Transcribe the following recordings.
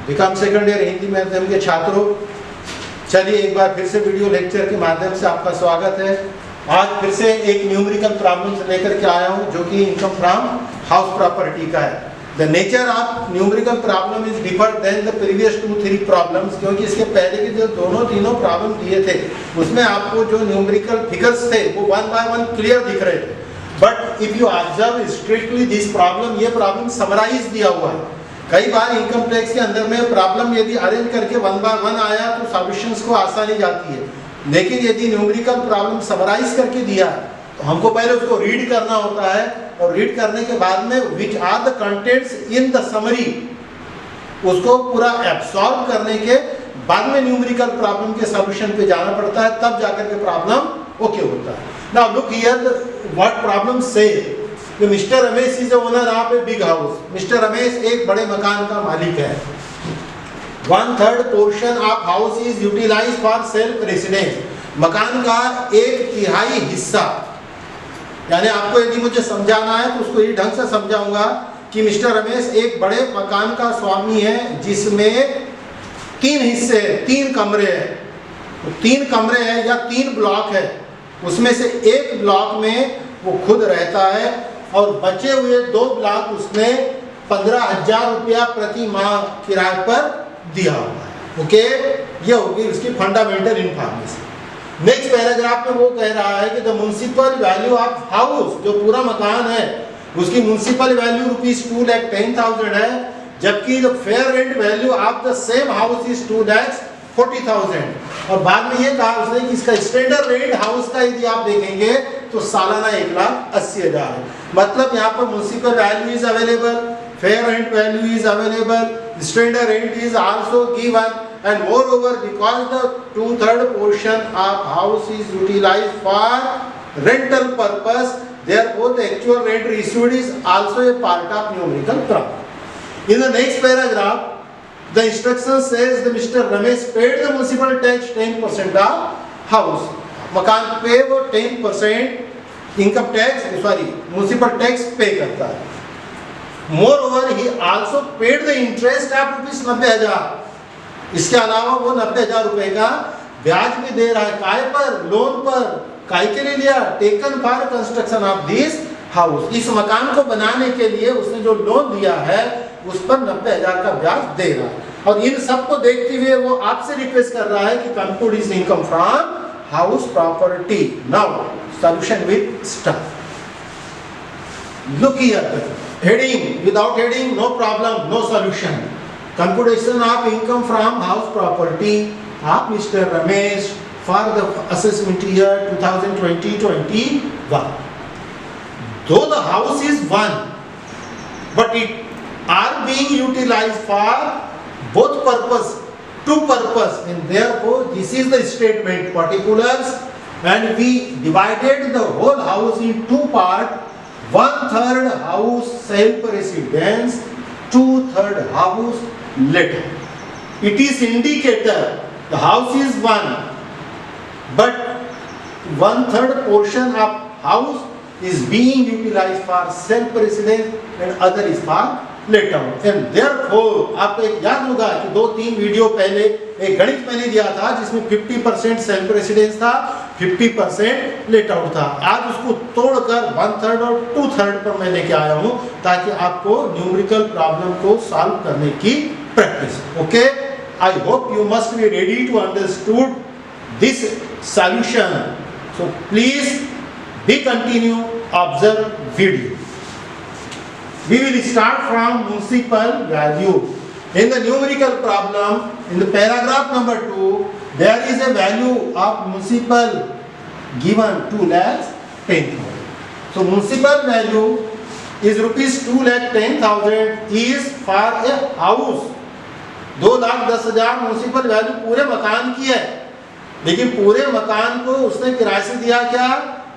BCom second year Hindi माध्यम के छात्रों, चलिए एक बार फिर से वीडियो लेक्चर के माध्यम से आपका स्वागत है। आज फिर से एक न्यूमेरिकल प्रॉब्लम लेकर के आया हूं जो कि इनकम फ्रॉम हाउस प्रॉपर्टी का है। The nature of numerical problem is different than the previous 2-3 problems, क्योंकि इसके पहले के जो तीनों प्रॉब्लम दिए थे उसमें आपको जो न्यूमेरिकल फिगर्स थे वो 1 बाय 1 क्लियर दिख रहे थे। But if you observe strictly this problem, ये प्रॉब्लम समराइज दिया हुआ है। कई बार इनकम टैक्स के अंदर में प्रॉब्लम यदि अरेंज करके 1 बाय 1 आया तो सॉल्यूशंस को आसानी जाती है, लेकिन यदि न्यूमेरिकल प्रॉब्लम समराइज करके दिया तो हमको पहले उसको रीड करना होता है, और रीड करने के बाद में which are the contents in the summary, उसको पूरा एब्सॉर्ब करने के बाद में न्यूमेरिकल प्रॉब्लम के सॉल्यूशन पे जाना पड़ता है, तब जाकर के प्रॉब्लम ओके होता है। Now look here what problem से mister Ramesh is owner of a big house. Mister Ramesh एक बड़े मकान का मालिक है। 1/3 portion of house is utilize for self residence. मकान का 1/3 हिस्सा, यानी आपको यदि मुझे समझाना है तो उसको इस ढंग से समझाऊंगा कि मिस्टर रमेश एक बड़े मकान का स्वामी है जिसमें 3 हिस्से हैं, 3 कमरे हैं। 3 कमरे हैं या 3 ब्लॉक है, उसमें से एक ब्लॉक में वो खुद रहता है और बचे हुए 2 ब्लॉक उसने 15,000 रुपया प्रति माह किराए पर दिया हुआ है। ओके, ये होगी उसकी फंडामेंटल इंफॉर्मेशन। नेक्स्ट पैराग्राफ में वो कह रहा है कि the municipal value of house, जो पूरा मकान है उसकी म्युनिसिपल वैल्यू ₹2,10,000 है, जबकि the fair rent value of the same house is 2,40,000। और बाद में ये कहा उसने कि इसका स्टैंडर्ड रेंट हाउस का यदि आप देखेंगे तो सालाना 1,80,000 है। मतलब यहाँ पर municipal value is available, fair rent value is available, standard rent is also given, and moreover because the 2/3 portion of house is utilized for rental purpose, therefore the actual rent received is also a part of numerical problem. In the next paragraph, the instruction says that Mr. Ramesh paid the municipal tax 10% of house. मकान पे वो 10% income tax municipal tax पे करता है। Moreover, he also paid the interest of ₹90,000. इसके अलावा वो 90,000 रुपए का ब्याज भी दे रहा है। काय पर? लोन पर। काय के लिए लिया? Taken for construction of this house. इस मकान को बनाने के लिए उसने जो लोन दिया है उस पर 90,000 का ब्याज दे रहा है। और इन सब को देखते हुए वो आपसे रिक्वेस्ट कर रहा है कि compute is income from house property. Now solution with star. Look here, heading, without heading no problem, no solution. Computation of income from house property of Mr. Ramesh for the assessment year 2020-21. Though the house is one, but it are being utilized for both purpose, two purpose, and therefore this is the statement particulars, and we divided the whole house in 2 parts. 1/3 house self residence, 2/3 house later. It is indicator the house is one, but 1/3 portion of house is being utilized for self residence and other is for later. And therefore आपको एक याद होगा कि 2-3 video पहले एक गणित मैंने दिया था जिसमें 50% सेल्फ रेसिडेंस था, 50% लेट आउट था। आज उसको तोड़कर 1/3 और 2/3 पर मैं लेके आया हूँ ताकि आपको न्यूमेरिकल प्रॉब्लम को सॉल्व करने की practice. Okay, I hope you must be ready to understood this solution, so please be continue, observe video. We will start from municipal value. In the numerical problem, in the paragraph number 2, there is a value of municipal given 2,10,000. So municipal value is ₹2,10,000 is for a house. 2,10,000 municipal value पूरे मकान की है, लेकिन पूरे मकान को उसने किराए से दिया क्या?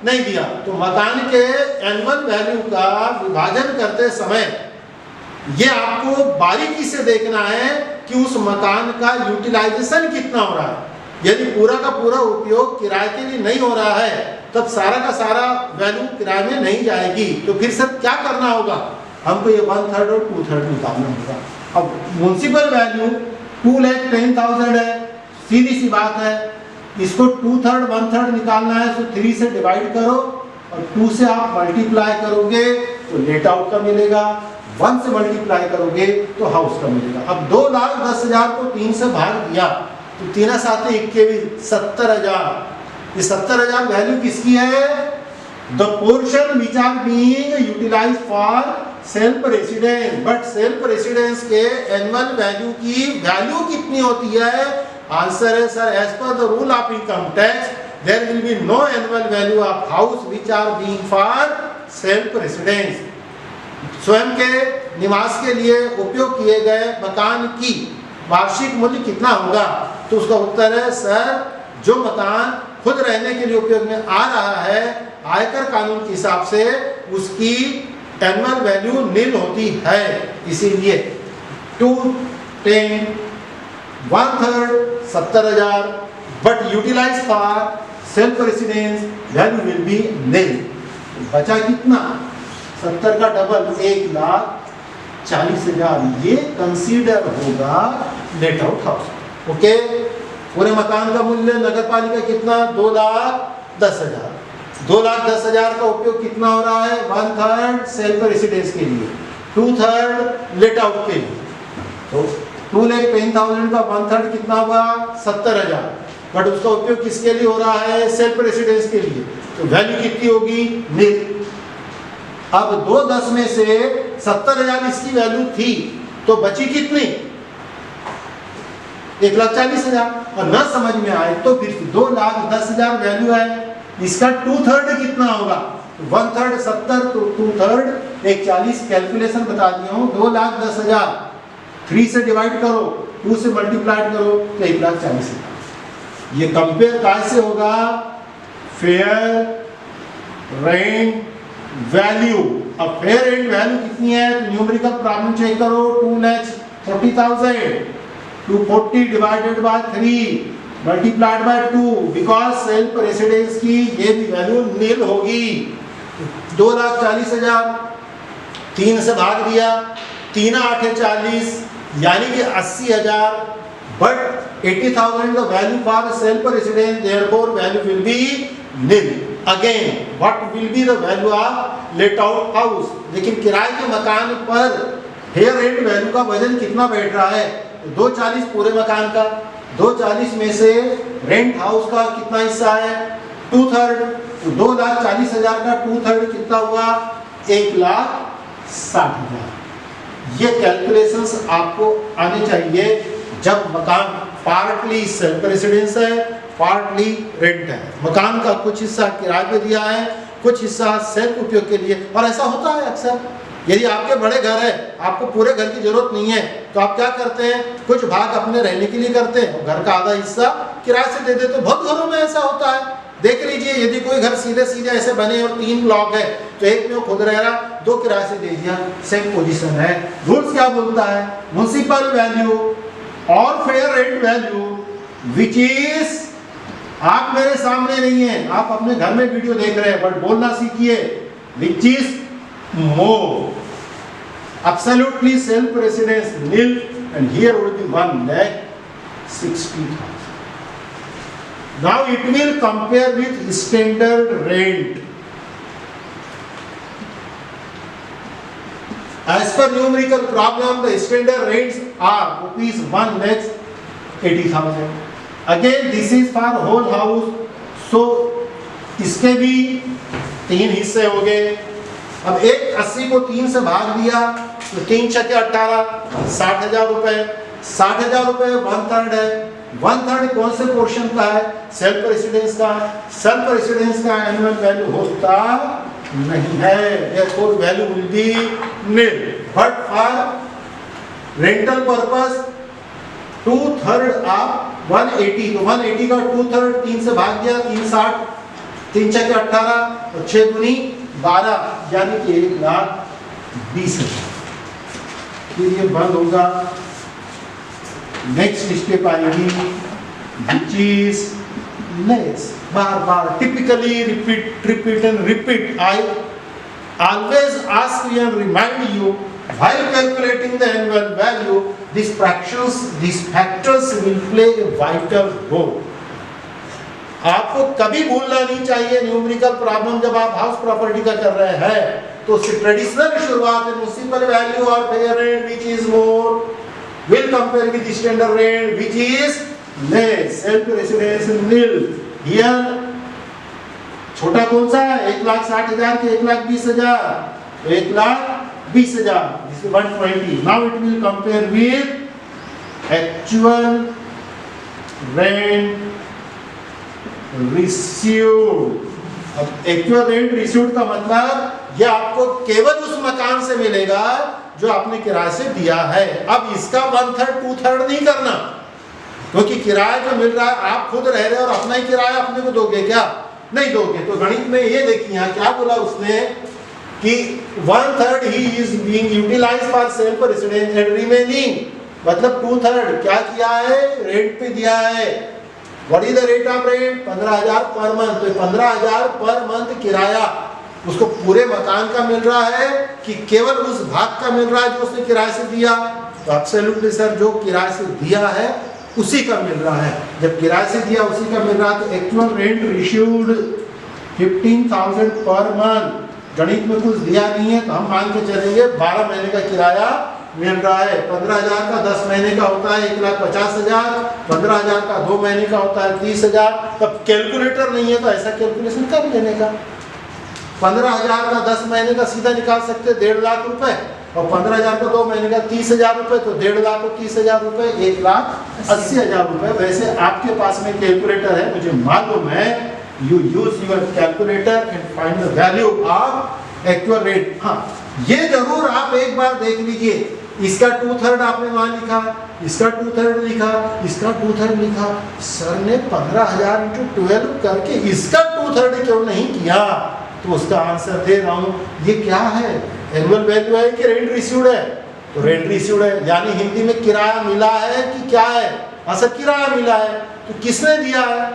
नहीं दिया। तो मकान के एनुअल वैल्यू का विभाजन करते समय ये आपको बारीकी से देखना है कि उस मकान का यूटिलाइजेशन कितना हो रहा है। यदि पूरा का पूरा उपयोग किराए के लिए नहीं हो रहा है तब सारा का सारा वैल्यू किराए में नहीं जाएगी। तो फिर सर क्या करना होगा? हमको ये 1/3 और 2/3 निकालना होगा। अब म्युनिसिपल वैल्यू 2,10,000 है, सीधी सी बात है, इसको 2/3 1/3 निकालना है तो 3 से डिवाइड करो और 2 से आप मल्टीप्लाई करोगे तो लेट आउट का मिलेगा, 1 से मल्टीप्लाई करोगे तो हाउस का मिलेगा। अब 2,10,000 को 3 से भाग दिया तो 3 साथ 21 70,000। ये 70,000 वैल्यू किसकी है? The portion which are being utilized for self residence, but self residence के एनुअल वैल्यू की वैल्यू कितनी होती है? आंसर है sir, as per the rule of income tax there will be no annual value of house which are being for self residence. स्वयं के निवास के लिए उपयोग किए गए मकान की वार्षिक मूल्य कितना होगा? तो उसका उत्तर है सर, जो मकान खुद रहने के लिए उपयोग में आ रहा है आयकर कानून के हिसाब से उसकी एनुअल वैल्यू नील होती है। इसीलिए 2, 10, 1/3 70,000 but utilize for self residence value will be nil. बचा कितना? 70 का डबल 1,40,000, ये कंसीडर होगा लेट आउट हाउस। ओके, पूरे मकान का मूल्य नगर पालिका कितना? 2,10,000। 2,10,000 का उपयोग कितना हो रहा है? 1/3 सेल्फ रेसिडेंस के लिए, 2/3 लेट आउट के लिए। तो 2,10,000 का 1/3 कितना हुआ? 70,000, बट उसका उपयोग किसके लिए हो रहा है? सेल्फ रेसिडेंस के लिए। तो वैल्यू कितनी होगी? नील। अब 2,10 में से 70,000 इसकी वैल्यू थी तो बची कितनी? 1,40,000। और न समझ में आए तो फिर 2,10,000 वैल्यू है, इसका 2/3 कितना होगा? 1/3 70 तो 2/3 1,40। कैलकुलेशन बता दिया हूँ, 2,10,000 3 से डिवाइड करो, 2 से मल्टीप्लाई करो तो 1,40,000। ये कंपेयर कैसे होगा? Fair rent value. अब फेयर रेंट वैल्यू कितनी है? तो न्यूमेरिकल प्रॉब्लम चेक करो, 2,40,000 240 divided by 3 multiplied bye 2, because self residence की ये भी वैल्यू नील होगी। 2,40,000 3 से भाग दिया, 3 8 40, यानी कि 80,000, but 80,000 the value for self residence, therefore value will be nil. Again, what will be the value of let out house? लेकिन किराए के मकान पर फेयर रेंट वैल्यू का वजन कितना बैठ रहा है? 2,40 पूरे मकान का, 2,40 में से रेंट हाउस का कितना हिस्सा है? 2/3। तो 2,40,000 का 2/3 कितना हुआ? 1,60,000। ये कैलकुलेशंस आपको आने चाहिए जब मकान पार्टली सेल्फ रेसिडेंस है, पार्टली रेंट है। मकान का कुछ हिस्सा किराए पे दिया है, कुछ हिस्सा सेल्फ उपयोग के लिए। और ऐसा होता है अक्सर, यदि आपके बड़े घर है, आपको पूरे घर की जरूरत नहीं है, तो आप क्या करते हैं? कुछ भाग अपने रहने के लिए करते हैं और घर का आधा हिस्सा किराए से दे देते हैं। बहुत घरों में ऐसा होता है, देख लीजिए। यदि कोई घर सीधे सीधे ऐसे बने और 3 ब्लॉक है तो एक में वो खुद रह रहा, 2 किराए से दे दिया, सेम पोजीशन है। रूल्स क्या बोलता है? म्युनिसिपल वैल्यू और fair rent value which is, आप मेरे सामने नहीं है, आप अपने घर में वीडियो देख रहे हैं, बट बोलना सीखिए, विच is more absolutely self residence nil, and here would be 1,60,000. Now it will compare with standard rent. As per numerical problem, the standard rates are rupees 1,80,000. Again, this is for whole house, so इसके भी 3 हिस्से हो गए। अब 1,80 को 3 से भाग दिया तो 3 छक्के 18, 60,000 रुपए। 60,000 रुपए 1/3 है। 1/3 कौन से पोर्शन का है? सेल्फ रेसिडेंस का। सेल्फ रेसिडेंस का एनुअल वैल्यू होता नहीं है, therefore value will B nil, but for rental purpose 2/3 of 180, तो 180 का 2/3 3 से भाग दिया, 3 60, 3 छक्के 18 और 6 दूनी 12, यानी कि 1,20,000। फिर ये बंद होगा। नेक्स्ट स्टेप आएगी which is less। Bar bar typically repeat and repeat। I always ask you and remind you while calculating the annual value, these factors will play a vital role. आपको कभी भूलना नहीं चाहिए न्यूमेरिकल प्रॉब्लम जब आप house property का कर रहे हैं तो उसकी ट्रेडिशनल शुरुआत है म्युनिसिपल वैल्यू और fair rent which is more will compare with standard rent which is less self residential nil. Here छोटा कौन सा है 1,60,000 के 1,20,000 तो 1,20,000 this is 120। Now it will compare with actual rent received. अब एक्चुअल रेंट रिसीव्ड का मतलब ये आपको केवल उस मकान से मिलेगा जो आपने किराए से दिया है। अब इसका 1/3 2/3 नहीं करना, क्योंकि किराया जो मिल रहा है आप खुद रह रहे हो और अपना ही किराया अपने को दोगे क्या? नहीं दोगे। तो गणित में ये देखिए यहाँ क्या बोला उसने कि 1/3 ही is being utilized for self residence and remaining मतलब 2/3 क्या किया है? रेंट पे दिया है। What is the rate of rent? 15,000 per month. तो 15,000 पर मंथ किराया उसको पूरे मकान का मिल रहा है कि केवल उस भाग का मिल रहा है जो उसने किराए से दिया? तो एब्सोल्युटली सर जो किराए से दिया है उसी का मिल रहा है। जब किराए से दिया उसी का मिल रहा है तो actual rent received 15,000 per month. गणित में कुछ दिया नहीं है तो हम मान के चलेंगे 12 महीने का किराया मिल रहा है। 15,000 का 10 महीने का होता है 1,50,000, 15,000 का 2 महीने का होता है 30,000। तब कैलकुलेटर नहीं है तो ऐसा कैलकुलेशन कर लेने का। 15,000 का 10 महीने का सीधा निकाल सकते 1.5 लाख रुपए और 15,000 का 2 महीने का 30,000 रुपए तो 1.5 लाख और 30,000 रुपए 1,80,000 रुपए। वैसे आपके पास में कैलकुलेटर है मुझे मालूम है। You use your calculator and find the value of actual rate. हाँ ये जरूर आप एक बार देख लीजिए इसका 2/3 आपने वहां लिखा, इसका 2/3 लिखा, इसका 2/3 लिखा। सर ने 15,000 × 12 करके इसका 2/3 क्यों नहीं किया? तो उसका आंसर दे रहा हूं। ये क्या है? एनुअल वैल्यू है कि रेंट रिसीव्ड है? तो रेंट रिसीव्ड है यानी हिंदी में किराया मिला है कि क्या है? हाँ सर किराया मिला है। तो किसने दिया है?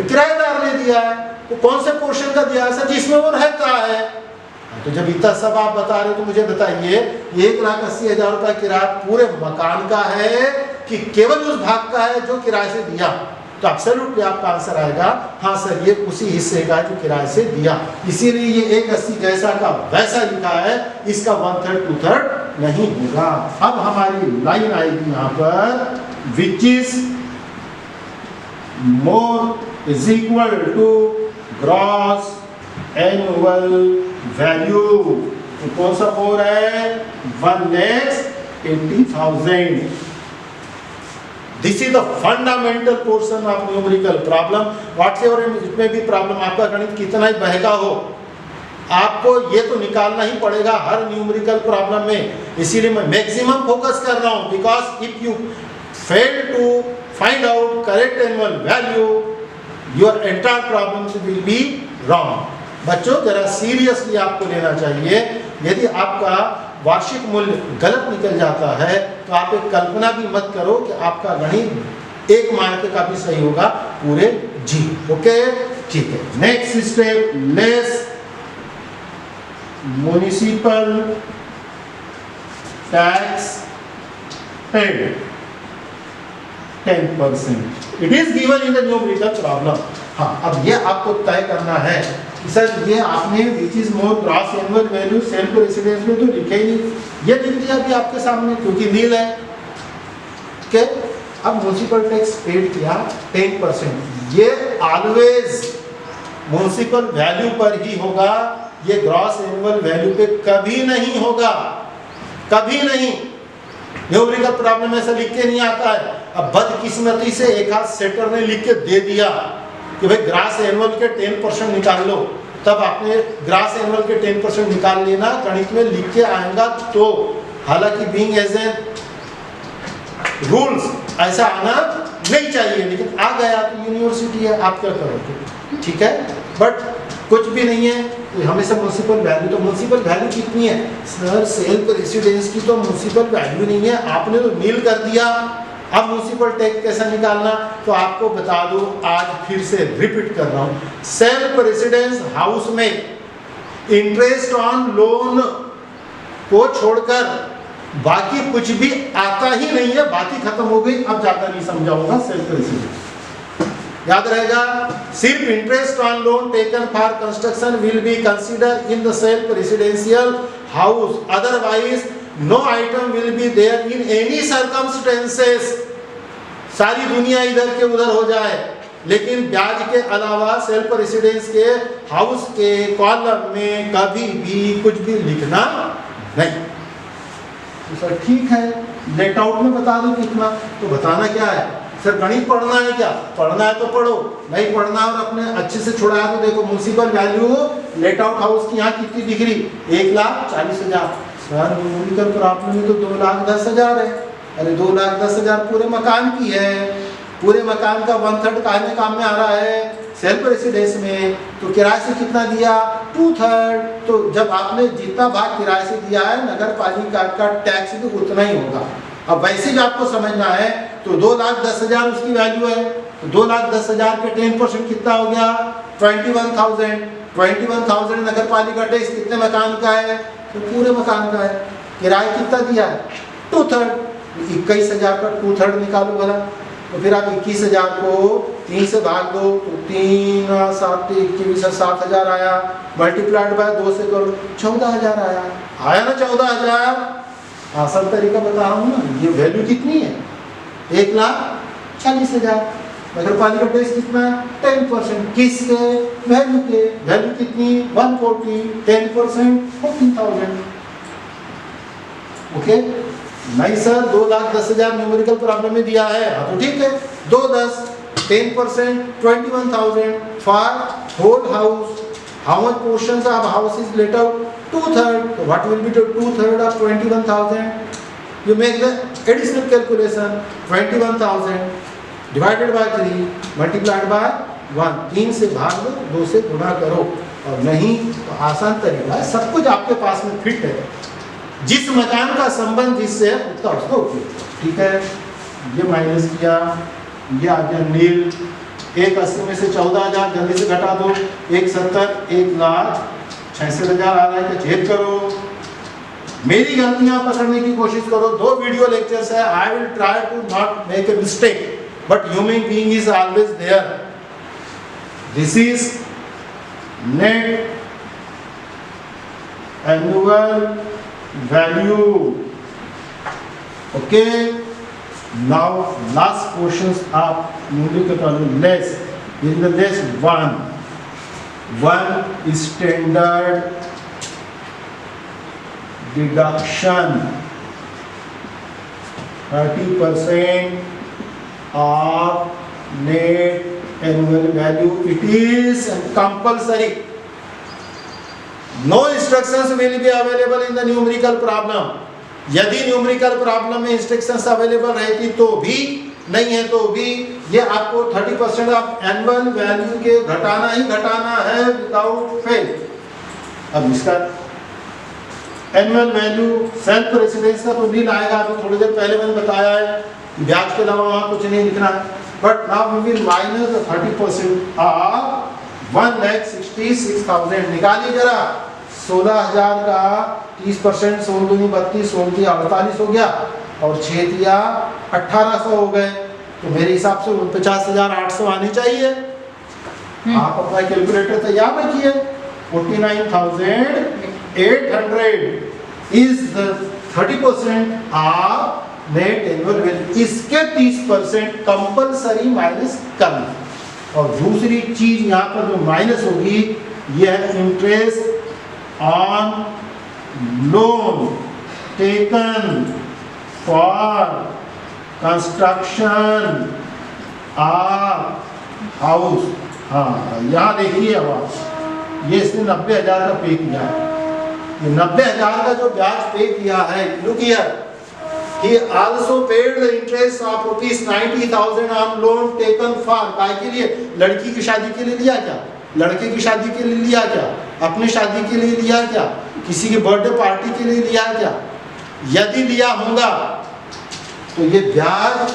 किराएदार ने दिया है। तो कौन से पोर्शन का दिया है? सर जिसमें वो रहता है। तो जब इतना सब आप बता रहे हो तो मुझे बताइए 1,80,000 रुपया किराया पूरे मकान का है कि केवल उस भाग का है जो किराए से दिया? तो एब्सोल्युटली आपका आंसर आएगा हाँ सर ये उसी हिस्से का जो किराए से दिया। इसीलिए ये 1,80 जैसा का वैसा लिखा है, इसका 1/3 2/3 नहीं होगा। अब हमारी लाइन आएगी यहाँ पर which is more is equal to gross annual value. तो कौन सा 4 है? 1,80,000। This is the fundamental portion of numerical problem. Whatever it में भी प्रॉब्लम आपका गणित कितना ही बहका हो आपको ये तो निकालना ही पड़ेगा हर न्यूमेरिकल प्रॉब्लम में। इसीलिए मैं मैक्सिमम फोकस कर रहा हूं because if you fail to find out correct annual value your entire problems will be wrong. बच्चों जरा सीरियसली आपको लेना चाहिए। यदि आपका वार्षिक मूल्य गलत निकल जाता है तो आप एक कल्पना भी मत करो कि आपका गणित 1 मार्क का भी सही होगा पूरे जी। ओके ठीक है। Next step less municipal tax paid 10%। It is given in the numerical problem. हाँ अब ये आपको तय करना है सर ये आपने विच is more gross annual value self residence में तो लिखे ही नहीं, ये लिख दिया अभी आपके सामने क्योंकि नील है। ओके अब म्युनिसिपल टैक्स पेड किया 10%। ये ऑलवेज म्युनिसिपल वैल्यू पर ही होगा, ये ग्रॉस एनुअल वैल्यू पे कभी नहीं होगा, कभी नहीं। न्यूमेरिकल प्रॉब्लम में ऐसा लिख के नहीं आता है। अब बदकिस्मती से एक हाथ सेटर ने लिख के दे दिया कि भाई ग्रास एनुअल के 10% निकाल लो, तब आपने ग्रास एनुअल के 10% निकाल लेना, गणित में लिख के आएगा तो। हालांकि बीइंग एज ए रूल्स ऐसा आना नहीं चाहिए, लेकिन आ गया तो यूनिवर्सिटी है, आप क्या करोगे? ठीक है, बट कुछ भी नहीं है तो हमेशा म्युनिसिपल वैल्यू। तो म्युनिसिपल वैल्यू कितनी है सर? सेल्फ रेसिडेंस की तो म्युनिसिपल वैल्यू नहीं है, आपने तो नील कर दिया। अब म्युनिसिपल टैक्स कैसा निकालना? तो आपको बता दूं, आज फिर से रिपीट कर रहा हूं, सेल्फ रेसिडेंस हाउस में इंटरेस्ट ऑन लोन को छोड़कर बाकी कुछ भी आता ही नहीं है, बात ही खत्म हो गई। अब ज्यादा नहीं समझाऊंगा, सेल्फ रेसिडेंस याद रहेगा। सिर्फ interest on loan taken for construction will be consider in the self residential house, otherwise no item will be there in any circumstances. सारी दुनिया इधर के उधर हो जाए, लेकिन ब्याज के अलावा सेल्फ रेसिडेंस के हाउस के कॉलम में कभी भी कुछ भी लिखना नहीं। तो सर ठीक है, लेट आउट में बता दो कितना, तो बताना क्या है सर, गणित पढ़ना है क्या? पढ़ना है तो पढ़ो, नहीं पढ़ना और अपने अच्छे से छुड़ाया तो देखो municipal value let out house की यहाँ कितनी दिख रही, 1,40,000। सर न्यूमेरिकल प्रॉब्लम में तो 2,10,000 है। अरे 2,10,000 पूरे मकान की है, पूरे मकान का 1/3 काहे काम में आ रहा है सेल्फ रेसिडेंस में। तो किराए से कितना दिया, 2/3। तो जब आपने जितना भाग किराए से दिया है नगर पालिका का टैक्स भी उतना ही होगा। अब वैसे भी आपको समझना है तो 2,10,000 उसकी वैल्यू है, तो 2,10,000 के 10% कितना हो गया, 21,000। 21,000 नगर पालिका टैक्स कितने मकान का है, तो पूरे मकान का है। किराया कितना दिया है, 2/3। 21,000 का 2/3 निकालो भला, तो फिर आप 21,000 को 3 से भाग दो तो 3 7 21 7,000 आया, मल्टीप्लाइड बाय 2 से करो 14,000 आया ना 14,000। आसान तरीका बता रहा हूँ ना। ये वैल्यू कितनी है, 1,40,000। नगर पालिका टैक्स कितना, 10%। किसके, वैल्यू के। वैल्यू कितनी, 140, 10% 14,000। ओके नहीं सर 2,10,000 न्यूमेरिकल प्रॉब्लम में दिया है, हाँ तो ठीक है, 2,10 10% 21,000 for whole house. How much portions of house is let out, 2/3। What will be the 2/3 of 21,000? You make the additional calculation, 21,000 divided by 3 multiplied by 1। 3 से भाग दो, 2 से गुणा करो, और नहीं तो आसान तरीका है, सब कुछ आपके पास में फिट है। जिस मकान का संबंध जिससे है उतना उसका उपयोग। ठीक है, ये माइनस किया, ये आ गया नील। 1,80 में से 14,000 जल्दी से घटा दो, 1,70 1,66,000 आ रहा है, तो चेक करो। मेरी गलतियां पकड़ने की कोशिश करो। 2 वीडियो लेक्चर्स है, I will try to not make a mistake, but human being is always there. This is net annual value. Okay, now last portions of numerical problem. Less in the less one is standard deduction, 30% of net annual value. It is compulsory. No instructions will be available in the numerical problem. यदि numerical problem में instructions available रहती तो भी, नहीं है तो भी, ये आपको 30% ऑफ एनुअल वैल्यू के घटाना ही घटाना है विदाउट फेल। अब इसका एनुअल वैल्यू सेल्फ रेसिडेंस का तो नील आएगा, अभी थोड़ी देर पहले मैंने बताया है, ब्याज के अलावा वहाँ कुछ नहीं लिखना है। But now we will minus 30% of 1,66,000। निकालिए जरा, 16,000 का 30%, 16 दूनी 32, 16 दिया 48 हो गया, और 6 दिया 1800 हो गए। तो मेरे हिसाब से 49,800 आने चाहिए। आप अपना कैलकुलेटर तैयार रखिए। 49,800 is 30% of net annual value. इसके 30% कंपलसरी माइनस करना। और दूसरी चीज यहाँ पर जो माइनस होगी, यह है interest on loan taken for construction of house. हाँ यहाँ देखिए, अब ये इसने 90,000 का पे किया है। ये 90,000 का जो ब्याज पे किया है, look here, he also paid the interest of ₹90,000 on loan taken for, काय के लिए, लड़की की शादी के लिए लिया क्या, लड़के की शादी के लिए लिया क्या, अपनी शादी के लिए लिया क्या, किसी की बर्थडे पार्टी के लिए लिया क्या? यदि लिया होगा तो ये ब्याज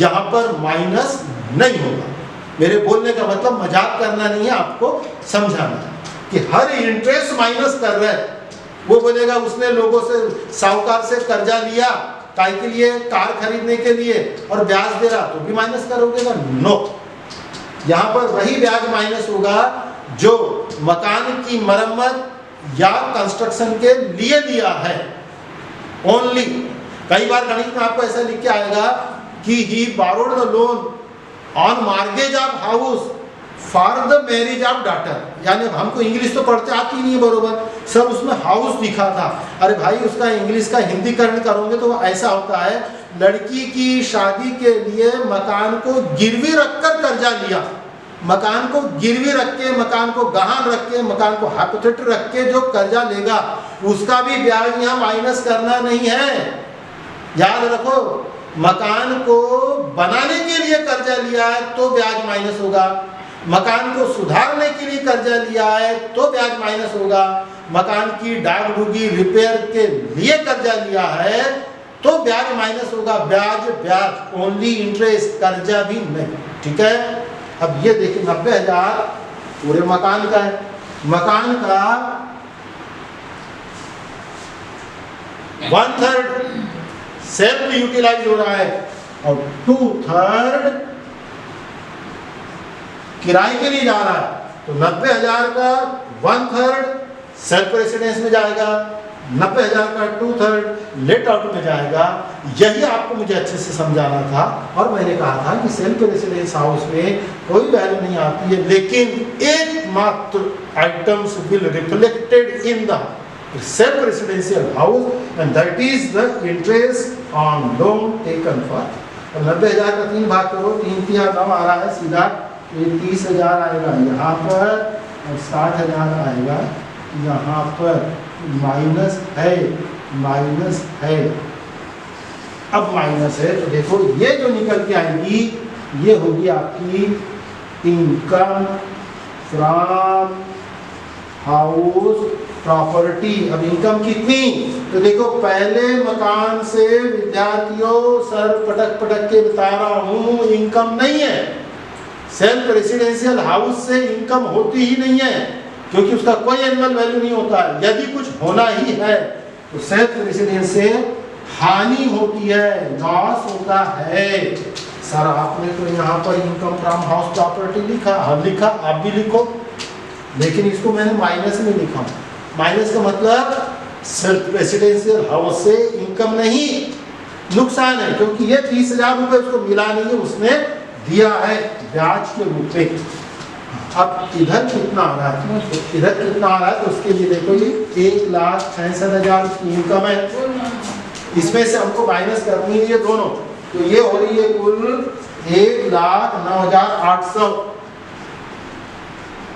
यहाँ पर माइनस नहीं होगा। मेरे बोलने का मतलब मजाक करना नहीं है, आपको समझाना है कि हर इंटरेस्ट माइनस कर रहे हैं। वो बोलेगा उसने लोगों से, साहूकार से कर्जा लिया काय के लिए, कार खरीदने के लिए, और ब्याज दे रहा, तो भी माइनस करोगे ना? नो, यहाँ पर वही ब्याज माइनस होगा जो मकान की मरम्मत या कंस्ट्रक्शन के लिए लिया है, ओनली। कई बार गणित में आपको ऐसा लिख के आएगा कि ही borrowed the loan on mortgage of house for the marriage of daughter, यानी हमको इंग्लिश तो पढ़ते आती नहीं है बरोबर, सर उसमें हाउस लिखा था। अरे भाई, उसका इंग्लिश का हिंदीकरण करोगे तो ऐसा होता है, लड़की की शादी के लिए मकान को गिरवी रखकर कर्जा लिया, मकान को गिरवी रख के, मकान को गहान रख के, मकान को हाइपोथेटिक रख के जो कर्जा लेगा उसका भी ब्याज यहाँ माइनस करना नहीं है। याद रखो, मकान को बनाने के लिए कर्जा लिया है तो ब्याज माइनस होगा, मकान को सुधारने के लिए कर्जा लिया है तो ब्याज माइनस होगा, मकान की डाग डूगी रिपेयर के लिए कर्जा लिया है तो ब्याज माइनस होगा। ब्याज ब्याज, ओनली इंटरेस्ट, कर्जा भी नहीं। ठीक है, अब ये देखिए 90,000 पूरे मकान का है, मकान का 1/3 सेल्फ यूटिलाइज हो रहा है और 2/3 किराए के लिए जा रहा है, तो 90,000 का 1/3 सेल्फ रेसिडेंस में जाएगा, 90,000 का 2/3 लेट आउट में जाएगा। यही आपको मुझे अच्छे से समझाना था, और मैंने कहा था कि सेल्फ रेसिडेंस हाउस में कोई वैल्यू नहीं आती है, लेकिन एकमात्र items will reflected in the self residential house and that is the interest on loan taken for. 90,000 का 3 भाग करो, 3 × 9 आ रहा है सीधा, ये 30,000 आएगा यहाँ पर और 60,000 आएगा यहाँ पर। माइनस है, माइनस है, अब माइनस है तो देखो ये जो निकल के आएगी ये होगी आपकी इनकम फ्रॉम हाउस प्रॉपर्टी। अब इनकम कितनी, तो देखो पहले मकान से विद्यार्थियों सर पटक पटक के बता रहा हूं, इनकम नहीं है। सेल्फ रेसिडेंशियल हाउस से इनकम होती ही नहीं है, क्योंकि उसका कोई एनुअल वैल्यू नहीं होता है। यदि कुछ होना ही है तो सेल्फ रेसिडेंस से हानि होती है, लॉस होता है। सर आपने तो यहाँ पर इनकम फ्रॉम हाउस प्रॉपर्टी लिखा, अब लिखा, आप भी लिखो, लेकिन इसको मैंने माइनस में लिखा। माइनस का मतलब सेल्फ रेसिडेंशियल हाउस से इनकम नहीं, नुकसान है, क्योंकि ये 30,000 रुपए उसको मिला नहीं है, उसने दिया है ब्याज के रूप में। अब इधर कितना आ रहा है, तो इधर कितना आ रहा है, तो उसके लिए देखो ये 1,66,000 की इनकम है, इसमें से हमको माइनस करनी है ये दोनों, तो ये हो रही है कुल 1,09,800।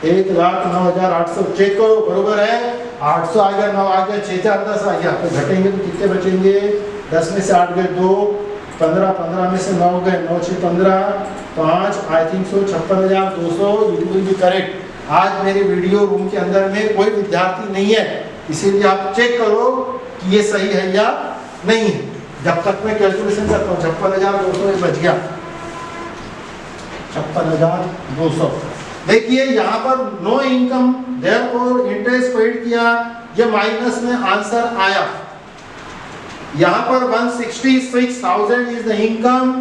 1,09,800 चेक करो, बरोबर है। 800 आ गया, 9 आ गया, 6 4 10 आ गया, तो घटेंगे तो कितने बचेंगे? 10 में से 8 गए 2, 15, 15 में से 9 गए, 9 6 15, 5, I think so 56,200, it will be correct. आज मेरे वीडियो रूम के अंदर में कोई विद्यार्थी नहीं है, इसीलिए आप चेक करो कि ये सही है या नहीं है। जब तक मैं कैलकुलेशन करता हूँ, 56,200 बच गया, 56,200। देखिए यहाँ पर no income, therefore interest paid किया, ये माइनस में आंसर आया। यहाँ पर 166,000 इज द इनकम।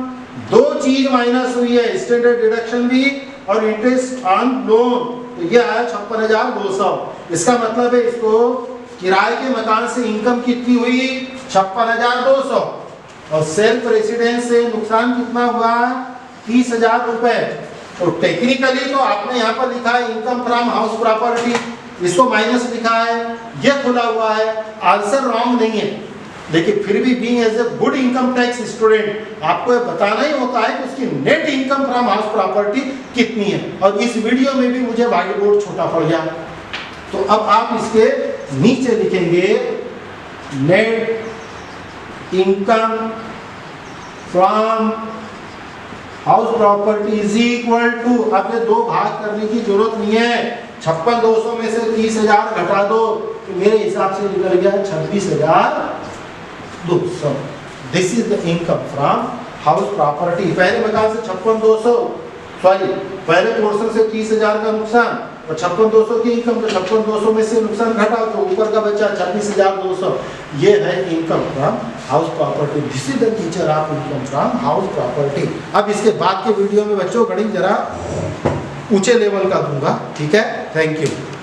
दो चीज माइनस हुई है, स्टैंडर्ड डिडक्शन भी और इंटरेस्ट ऑन लोन, तो ये आया 56,200। इसका मतलब है इसको किराए के मकान से इनकम कितनी हुई? 56,200। और सेल्फ रेसिडेंस से नुकसान कितना हुआ? 30,000 रुपए। तो टेक्निकली तो आपने यहाँ पर लिखा है इनकम फ्रॉम हाउस प्रॉपर्टी, इसको माइनस लिखा है, ये खुला हुआ है, आंसर रॉन्ग नहीं है। लेकिन फिर भी being as a good income tax student आपको ये बताना ही होता है कि उसकी net income from house property कितनी है। और इस वीडियो में भी मुझे व्हाइट बोर्ड छोटा पड़ गया, तो अब आप इसके नीचे लिखेंगे net income from house property is equal to, अब ये दो भाग करने की जरूरत नहीं है, 56,200 में से 30,000 घटा दो, तो मेरे हिसाब से निकल गया 26,200। This is the income from house property. पहले मकान से 56,200, सॉरी पहले पोर्शन से 30,000 का नुकसान, और 56,200 की इनकम, तो 56,200 में से नुकसान घटा तो ऊपर का बचा 26,200। ये है income from house property. This is the nature of income from house property. अब इसके बाद के वीडियो में बच्चों गणित जरा ऊंचे लेवल का दूंगा, ठीक है। Thank you.